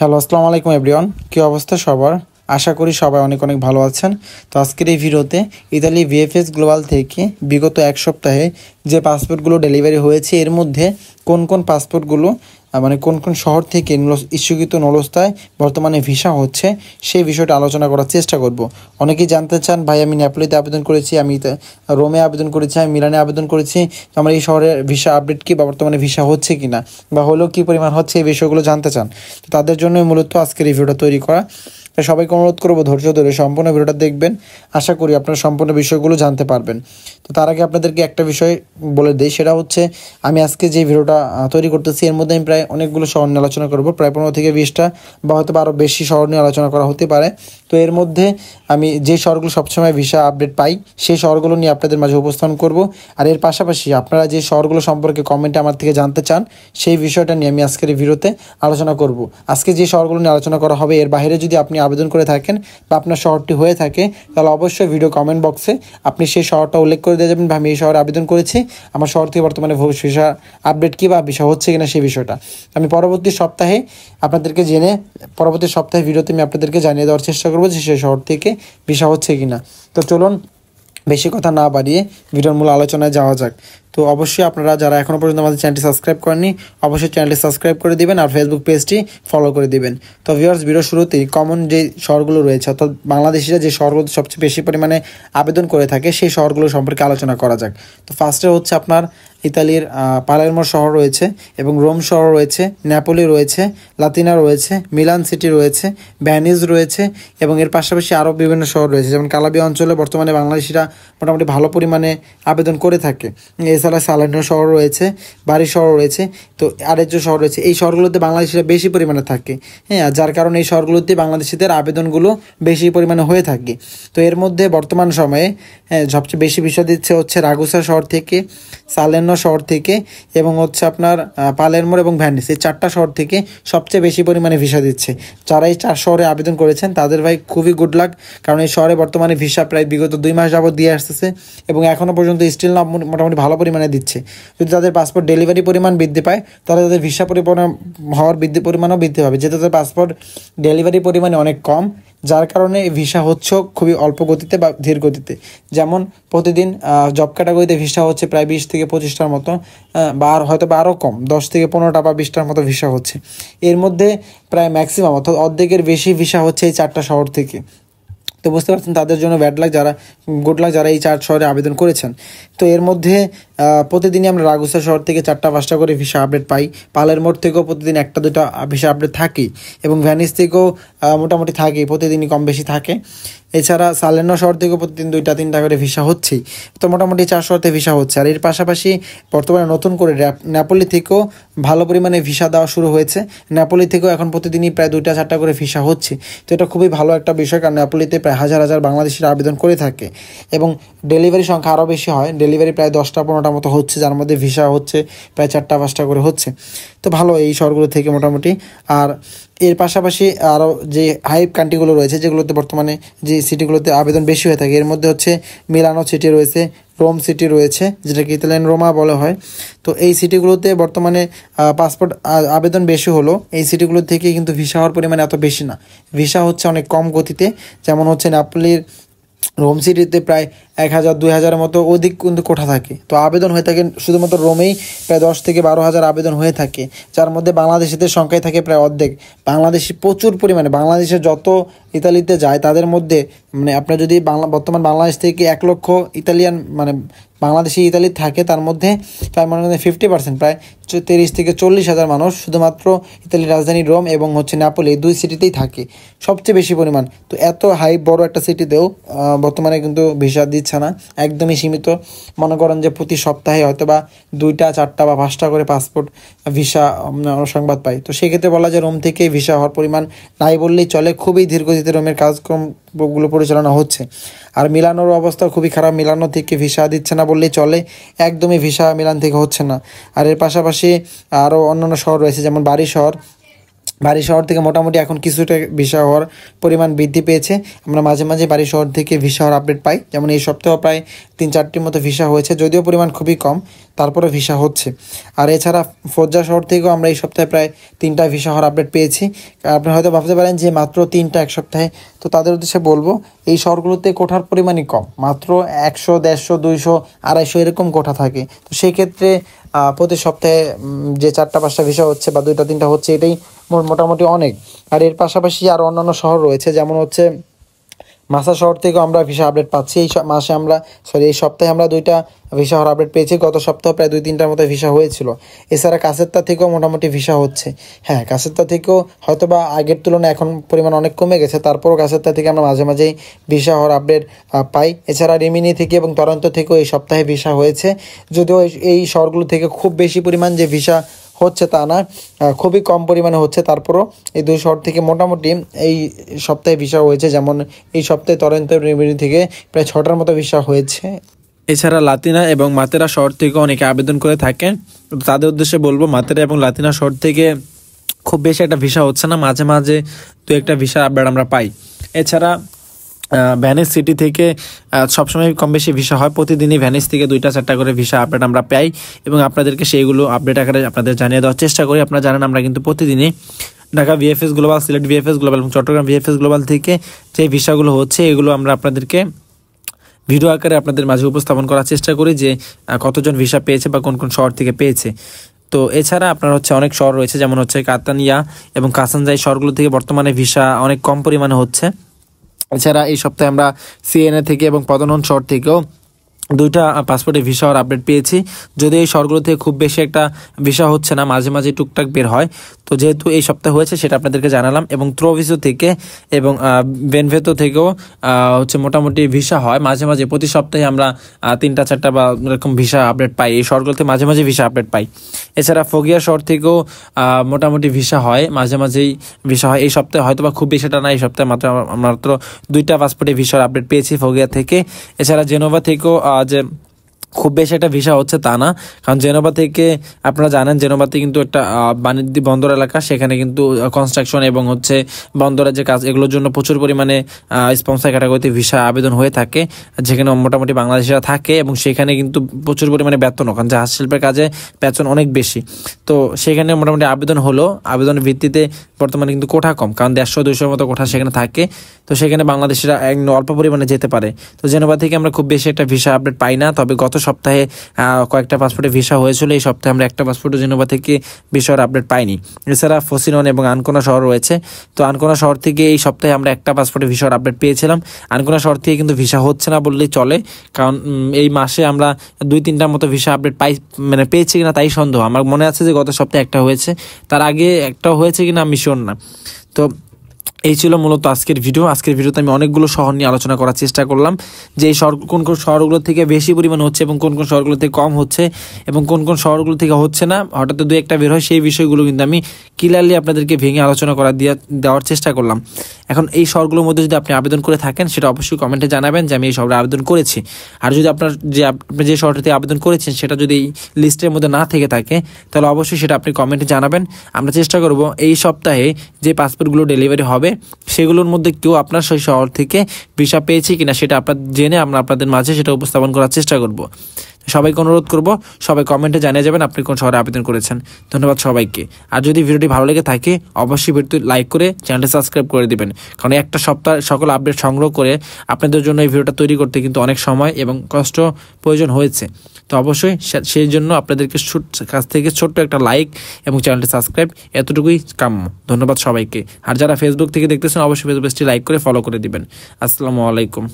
Hello, আসসালামু আলাইকুম everyone. কী অবস্থা সবার? আশা করি সবাই অনেক অনেক ভালো আছেন। তো আজকের এই ভিডিওতে ইতালি ভিএফএস গ্লোবাল থেকে বিগত এক সপ্তাহে যে পাসপোর্টগুলো ডেলিভারি হয়েছে এর মধ্যে কোন কোন পাসপোর্টগুলো মানে কোন কোন শহর থেকে ইস্যুকৃত নলস্তায় বর্তমানে ভিসা হচ্ছে সেই বিষয়টা আলোচনা করার চেষ্টা করব। অনেকেই জানতে চান, ভাই আমি নেপোলিতে আবেদন করেছি, আমি রোমে আবেদন করেছি, আমি মিলানে আবেদন করেছি, তো আমার এই শহরের ভিসা আপডেট কি বা বর্তমানে ভিসা হচ্ছে কি না বা হলেও কী পরিমাণ হচ্ছে এই বিষয়গুলো জানতে চান। তো তাদের জন্যই মূলত আজকের এই ভিডিওটা তৈরি করা। সবাইকে অনুরোধ করবো ধৈর্য ধরে সম্পূর্ণ ভিডিওটা দেখবেন। আশা করি আপনারা সম্পূর্ণ বিষয়গুলো জানতে পারবেন। তো তার আগে আপনাদেরকে একটা বিষয় বলে দিই, সেটা হচ্ছে আমি আজকে যে ভিডিওটা তৈরি করতেছি এর মধ্যে আমি প্রায় অনেকগুলো শহর নিয়ে আলোচনা করবো, প্রায় 15 থেকে 20টা বা হয়তো আরও বেশি শহর নিয়ে আলোচনা করা হতে পারে। তো এর মধ্যে আমি যে শহরগুলো সবসময় ভিসা আপডেট পাই সেই শহরগুলো নিয়ে আপনাদের মাঝে উপস্থাপন করব। আর এর পাশাপাশি আপনারা যে শহরগুলো সম্পর্কে কমেন্টে আমার থেকে জানতে চান সেই বিষয়টা নিয়ে আমি আজকের এই ভিডিওতে আলোচনা করব। আজকে যে শহরগুলো নিয়ে আলোচনা করা হবে এর বাইরে যদি আপনি আবেদন করে থাকেন বা আপনার শহরটি হয়ে থাকে তাহলে অবশ্যই ভিডিও কমেন্ট বক্সে আপনি সেই শহরটা উল্লেখ করে দিয়ে যাবেন, বা আমি এই শহরে আবেদন করেছি, আমার শহর থেকে বর্তমানে ভিসা আপডেট কী বা ভিসা হচ্ছে কিনা সেই বিষয়টা আমি পরবর্তী সপ্তাহে পরবর্তী সপ্তাহে ভিডিওতে আমি আপনাদেরকে জানিয়ে দেওয়ার চেষ্টা করবো যে সেই শহর থেকে ভিসা হচ্ছে কিনা। তো চলুন বেশি কথা না বাড়িয়ে ভিডিওর মূল আলোচনায় যাওয়া যাক। তো অবশ্যই আপনারা যারা এখনও পর্যন্ত আমাদের চ্যানেলটি সাবস্ক্রাইব করেননি অবশ্যই চ্যানেলটি সাবস্ক্রাইব করে দিবেন আর ফেসবুক পেজটি ফলো করে দিবেন। তো ভিউয়ার্স, ভিডিও শুরুতেই কমন যে শহরগুলো রয়েছে অর্থাৎ বাংলাদেশিরা যে শহরগুলো সবচেয়ে বেশি পরিমাণে আবেদন করে থাকে সেই শহরগুলো সম্পর্কে আলোচনা করা যাক। তো ফার্স্টে হচ্ছে আপনার ইতালির পালেরমো শহর রয়েছে এবং রোম শহর রয়েছে, নেপোলি রয়েছে, লাতিনা রয়েছে, মিলান সিটি রয়েছে, ভ্যানিস রয়েছে এবং এর পাশাপাশি আরও বিভিন্ন শহর রয়েছে, যেমন কালাবিয়া অঞ্চলে বর্তমানে বাংলাদেশিরা মোটামুটি ভালো পরিমাণে আবেদন করে থাকে। এছাড়া সালেন্ডো শহর রয়েছে, বাড়ি শহর রয়েছে, তো আরেকজন শহর রয়েছে। এই শহরগুলোতে বাংলাদেশিরা বেশি পরিমাণে থাকে, হ্যাঁ, যার কারণে এই শহরগুলোতে বাংলাদেশিদের আবেদনগুলো বেশি পরিমাণে হয়ে থাকে। তো এর মধ্যে বর্তমান সময়ে সবচেয়ে বেশি ভিসা দিচ্ছে হচ্ছে রাগুসা শহর থেকে, সালের্নো শহর থেকে এবং হচ্ছে আপনার পালেরমো এবং ভ্যানিস, এই 4টা শহর থেকে সবচেয়ে বেশি পরিমাণে ভিসা দিচ্ছে। যারা এই 4 শহরে আবেদন করেছেন তাদের ভাই খুবই গুড লাক, কারণ এই শহরে বর্তমানে ভিসা প্রায় বিগত 2 মাস যাবত দিয়ে আসতেছে এবং এখনও পর্যন্ত স্টিল না মোটামুটি ভালো পরিমাণে দিচ্ছে। যদি তাদের পাসপোর্ট ডেলিভারি পরিমাণ বৃদ্ধি পায় তাহলে তাদের ভিসা হওয়ার পরিমাণও বৃদ্ধি পাবে, যেহেতু তাদের পাসপোর্ট ডেলিভারি পরিমাণে অনেক কম, যার কারণে ভিসা হচ্ছে খুবই অল্প গতিতে বা ধীর গতিতে। যেমন প্রতিদিন জব ক্যাটাগরিতে ভিসা হচ্ছে প্রায় 20 থেকে 25টার মতো, বা হয়তো বা আরও কম 10 থেকে 15টা বা 20টার মতো ভিসা হচ্ছে। এর মধ্যে প্রায় ম্যাক্সিমাম অর্থাৎ অর্ধেকের বেশি ভিসা হচ্ছে এই 4টা শহর থেকে। তো বুঝতে পারছেন তাদের জন্য গুড লাক যারা এই 4 শহরে আবেদন করেছেন। তো এর মধ্যে প্রতিদিনই আমরা রাগুসা শহর থেকে 4টা 5টা করে ভিসা আপডেট পাই, পালেরমোর থেকেও প্রতিদিন 1টা 2টা ভিসা আপডেট থাকেই এবং ভ্যানিস থেকেও মোটামুটি থাকেই, প্রতিদিনই কম বেশি থাকে। এছাড়া সালের্নো শহর থেকেও প্রতিদিন 2টা 3টা করে ভিসা হচ্ছেই। তো মোটামুটি 4 শহরতে ভিসা হচ্ছে। আর এর পাশাপাশি বর্তমানে নতুন করে নেপোলি থেকেও ভালো পরিমাণে ভিসা দেওয়া শুরু হয়েছে। নেপোলি থেকেও এখন প্রতিদিনই প্রায় 2টা 4টা করে ভিসা হচ্ছে। তো এটা খুবই ভালো একটা বিষয়, কারণ নেপোলিতে প্রায় হাজার হাজার বাংলাদেশিরা আবেদন করে থাকে এবং ডেলিভারি সংখ্যা আরও বেশি হয়, ডেলিভারি প্রায় 10টা 15টা মতো হচ্ছে, যার মধ্যে ভিসা হচ্ছে প্রায় 4টা 5টা করে হচ্ছে। তো ভালো এই শহরগুলো থেকে মোটামুটি। আর এর পাশাপাশি আরও যে হাই কান্ট্রিগুলো রয়েছে যেগুলোতে বর্তমানে যে সিটিগুলোতে আবেদন বেশি হয়ে থাকে এর মধ্যে হচ্ছে মিলানো সিটি রয়েছে, রোম সিটি রয়েছে, যেটাকে ইতালিয়ান রোমা বলা হয়। তো এই সিটিগুলোতে বর্তমানে পাসপোর্ট আবেদন বেশি হলো, এই সিটিগুলো থেকে কিন্তু ভিসা হওয়ার পরিমাণ এত বেশি না, ভিসা হচ্ছে অনেক কম গতিতে। যেমন হচ্ছে নেপোলির রোম সিটিতে প্রায় 1000 2000-এর মতো অধিক কিন্তু কোঠা থাকে। তো আবেদন হয়ে থাকে শুধুমাত্র রোমেই প্রায় 10 থেকে 12,000 আবেদন হয়ে থাকে, যার মধ্যে বাংলাদেশিদের সংখ্যায় থাকে প্রায় অর্ধেক। বাংলাদেশি প্রচুর পরিমাণে, বাংলাদেশের যত ইতালিতে যায় তাদের মধ্যে মানে আপনার যদি বর্তমান বাংলাদেশ থেকে 1 লক্ষ ইতালিয়ান মানে বাংলাদেশি ইতালি থাকে, তার মধ্যে প্রায় মনে করেন 50% প্রায় 30 থেকে 40,000 মানুষ শুধুমাত্র ইতালির রাজধানী রোম এবং হচ্ছে নেপোলি এই 2 সিটিতেই থাকে সবচেয়ে বেশি পরিমাণ। তো এত হাই বড় একটা সিটিতেও বর্তমানে কিন্তু ভিসা দিচ্ছে না, একদমই সীমিত। মনে করেন যে প্রতি সপ্তাহে হয়তো বা 2টা 4টা বা 5টা করে পাসপোর্ট ভিসা সংবাদ পাই। তো সেক্ষেত্রে বলা যায় রোম থেকে ভিসা হওয়ার পরিমাণ নাই বললেই চলে, খুবই ধীরগতিতে রোমের কাজকর্মগুলো পরিচালনা হচ্ছে। আর মিলানোর অবস্থা খুবই খারাপ, মিলানো থেকে ভিসা দিচ্ছে না বললেই চলে, একদমই ভিসা মিলান থেকে হচ্ছে না। আর এর পাশাপাশি আরও অন্যান্য শহর রয়েছে, যেমন বাড়ি শহর, বাড়ি শহর থেকে মোটামুটি এখন কিছুটা ভিসা হওয়ার পরিমাণ বৃদ্ধি পেয়েছে। আমরা মাঝে মাঝে বাড়ি শহর থেকে ভিসা হওয়ার আপডেট পাই, যেমন এই সপ্তাহে প্রায় 3-4টির মতো ভিসা হয়েছে, যদিও পরিমাণ খুবই কম, তারপরে ভিসা হচ্ছে। আর এছাড়া ফোজ্জা শহর থেকেও আমরা এই সপ্তাহে প্রায় 3টা ভিসা হওয়ার আপডেট পেয়েছি। আপনি হয়তো ভাবতে পারেন যে মাত্র 3টা এক সপ্তাহে, তো তাদের উদ্দেশ্যে বলবো এই শহরগুলোতে কোঠার পরিমাণই কম, মাত্র 100, 150, 200, 250 এরকম কোঠা থাকে। তো সেই ক্ষেত্রে প্রতি সপ্তাহে যে 4টা-5টা ভিসা হচ্ছে বা 2টা-3টা হচ্ছে, এটাই মোটামুটি অনেক। আর এর পাশাপাশি আরও অন্যান্য শহর রয়েছে, যেমন হচ্ছে মাসা শহর থেকেও আমরা ভিসা আপডেট পাচ্ছি। এই সপ্তাহে আমরা 2টা ভিসা হওয়ার আপডেট পেয়েছি। গত সপ্তাহে প্রায় 2-3টার মতো ভিসা হয়েছিল। এছাড়া কাসেত্তা থেকেও মোটামুটি ভিসা হচ্ছে। হ্যাঁ, কাসেত্তা থেকেও হয়তো বা আগের তুলনায় এখন পরিমাণ অনেক কমে গেছে, তারপরও কাসেত্তা থেকে আমরা মাঝে মাঝেই ভিসা হওয়ার আপডেট পাই। এছাড়া রিমিনি থেকে এবং টরন্টো থেকেও এই সপ্তাহে ভিসা হয়েছে, যদিও এই শহরগুলো থেকে খুব বেশি পরিমাণ যে ভিসা হচ্ছে তা না, খুবই কম পরিমাণে হচ্ছে। তারপরও এই 2 শহর থেকে মোটামুটি এই সপ্তাহে ভিসা হয়েছে, যেমন এই সপ্তাহে টরন্টো রিমিনি থেকে প্রায় 6টার মতো ভিসা হয়েছে। এছাড়া লাতিনা এবং মাতেরা শহর থেকে অনেকে আবেদন করে থাকেন। তাদের উদ্দেশ্যে বলবো, মাতেরা এবং লাতিনা শহর থেকে খুব বেশি একটা ভিসা হচ্ছে না, মাঝে মাঝে 2-1টা ভিসা আপডেট আমরা পাই। এছাড়া ভ্যানিস সিটি থেকে সবসময় কম বেশি ভিসা হয়, প্রতিদিনই ভ্যানিস থেকে 2-4টা করে ভিসা আপডেট আমরা পাই এবং আপনাদেরকে সেইগুলো আপডেট আকারে আপনাদের জানিয়ে দেওয়ার চেষ্টা করি। আপনারা জানেন আমরা কিন্তু প্রতিদিনই Dhaka VFS global, Sylhet VFS global এবং চট্টগ্রাম ভিএফএস গ্লোবাল থেকে যে ভিসাগুলো হচ্ছে, এগুলো আমরা আপনাদেরকে ভিডিও আকারে আপনাদের মাঝে উপস্থাপন করার চেষ্টা করি যে কতজন ভিসা পেয়েছে বা কোন কোন শহর থেকে পেয়েছে। তো এছাড়া আপনার হচ্ছে অনেক শহর রয়েছে, যেমন হচ্ছে কাতানিয়া এবং কাসানজাই শহরগুলো থেকে বর্তমানে ভিসা অনেক কম পরিমাণে হচ্ছে। এছাড়া এই সপ্তাহে আমরা সিএনএ থেকে এবং পদনন শহর থেকেও 2টা পাসপোর্টে ভিসা হওয়ার আপডেট পেয়েছি। যদি এই শহরগুলো থেকে খুব বেশি একটা ভিসা হচ্ছে না, মাঝে মাঝে টুকটাক বের হয়। তো যেহেতু এই সপ্তাহে হয়েছে সেটা আপনাদেরকে জানালাম। এবং ত্রোভিসো থেকে এবং বেনভেতো থেকেও হচ্ছে মোটামুটি ভিসা হয় মাঝে মাঝে। প্রতি সপ্তাহে আমরা 3-4টা বা এরকম ভিসা আপডেট পাই, এই শহরগুলোতে মাঝে মাঝে ভিসা আপডেট পাই। এছাড়া ফোগিয়া শহর থেকেও মোটামুটি ভিসা হয়, মাঝে মাঝেই ভিসা হয়। এই সপ্তাহে হয়তো বা খুব বেশিটা না, এই সপ্তাহে মাত্র 2টা পাসপোর্টে ভিসার আপডেট পেয়েছি ফোগিয়া থেকে। এছাড়া জেনোভা থেকেও যে খুব বেশি একটা ভিসা হচ্ছে তা না, কারণ জেনোভা থেকে আপনারা জানেন জেনোভাতে কিন্তু একটা বাণিজ্যিক বন্দর এলাকা, সেখানে কিন্তু কনস্ট্রাকশন এবং হচ্ছে বন্দরের যে কাজ, এগুলোর জন্য প্রচুর পরিমাণে স্পন্সর ক্যাটাগরিতে ভিসা আবেদন হয়ে থাকে, যেখানে মোটামুটি বাংলাদেশিরা থাকে এবং সেখানে কিন্তু প্রচুর পরিমাণে বেতনও, কারণ জাহাজ শিল্পের কাজে বেতন অনেক বেশি। তো সেখানে মোটামুটি আবেদন হলো, আবেদনের ভিত্তিতে বর্তমানে কিন্তু কোঠা কম, কারণ 150-200 মতো কোঠা সেখানে থাকে। তো সেখানে বাংলাদেশিরা অল্প পরিমাণে যেতে পারে। তো জেনোভা থেকে আমরা খুব বেশি একটা ভিসা আপডেট পাই না, তবে গত সপ্তাহে কয়েকটা পাসপোর্টে ভিসা হয়েছিল। এই সপ্তাহে আমরা একটা পাসপোর্টে জেনোভা থেকে ভিসার আপডেট পাইনি। এছাড়া ফসিনন এবং আনকোনা শহর রয়েছে। তো আনকোনা শহর থেকে এই সপ্তাহে আমরা একটা পাসপোর্টে ভিসার আপডেট পেয়েছিলাম। আনকোনা শহর থেকে কিন্তু ভিসা হচ্ছে না বললেই চলে, কারণ এই মাসে আমরা 2-3টার মতো ভিসা আপডেট পেয়েছি কিনা তাই সন্দেহ। আমার মনে আছে যে গত সপ্তাহে একটা হয়েছে, তার আগে একটাও হয়েছে কিনা আমি শিওর না। তো এই ছিল মূলত আজকের ভিডিও। আজকের ভিডিওতে আমি অনেকগুলো শহর নিয়ে আলোচনা করার চেষ্টা করলাম, যে এই শহর কোন কোন শহরগুলো থেকে বেশি পরিমাণ হচ্ছে এবং কোন কোন শহরগুলো থেকে কম হচ্ছে এবং কোন কোন শহরগুলো থেকে হচ্ছে না, হঠাৎ 2-1টা বের হয়, সেই বিষয়গুলো কিন্তু আমি ক্লিয়ারলি আপনাদেরকে ভেঙে আলোচনা দেওয়ার চেষ্টা করলাম। এখন এই শহরগুলোর মধ্যে যদি আপনি আবেদন করে থাকেন, সেটা অবশ্যই কমেন্টে জানাবেন যে আমি এই শহরে আবেদন করেছি। আর যদি আপনি যে শহরটিতে আবেদন করেছেন সেটা যদি এই লিস্টের মধ্যে না থেকে থাকে, তাহলে অবশ্যই সেটা আপনি কমেন্টে জানাবেন। আমরা চেষ্টা করব এই সপ্তাহে যে পাসপোর্টগুলো ডেলিভারি হবে সেগুলোর মধ্যে কেউ আপনার সেই শহর থেকে ভিসা পেয়েছে কিনা সেটা জেনে আমরা আপনাদের মাঝে সেটা উপস্থাপন করার চেষ্টা করব। সবাইকে অনুরোধ করব, সবাই কমেন্টে জানিয়ে যাবেন আপনি কোন শহরে আবেদন করেছেন। ধন্যবাদ সবাইকে। আর যদি ভিডিওটি ভালো লেগে থাকে অবশ্যই ভিডিওটি লাইক করে চ্যানেলটি সাবস্ক্রাইব করে দিবেন, কারণ একটা সপ্তাহ সকল আপডেট সংগ্রহ করে আপনাদের জন্য এই ভিডিওটা তৈরি করতে কিন্তু অনেক সময় এবং কষ্ট প্রয়োজন হয়েছে। তো অবশ্যই সেই জন্য আপনাদেরকে কাছ থেকে ছোট্ট একটা লাইক এবং চ্যানেলটি সাবস্ক্রাইব, এতটুকুই কাম্য। ধন্যবাদ সবাইকে। আর যারা ফেসবুক থেকে দেখতেছেন অবশ্যই ফেসবুক পেজটি লাইক করে ফলো করে দিবেন। আসসালামু আলাইকুম।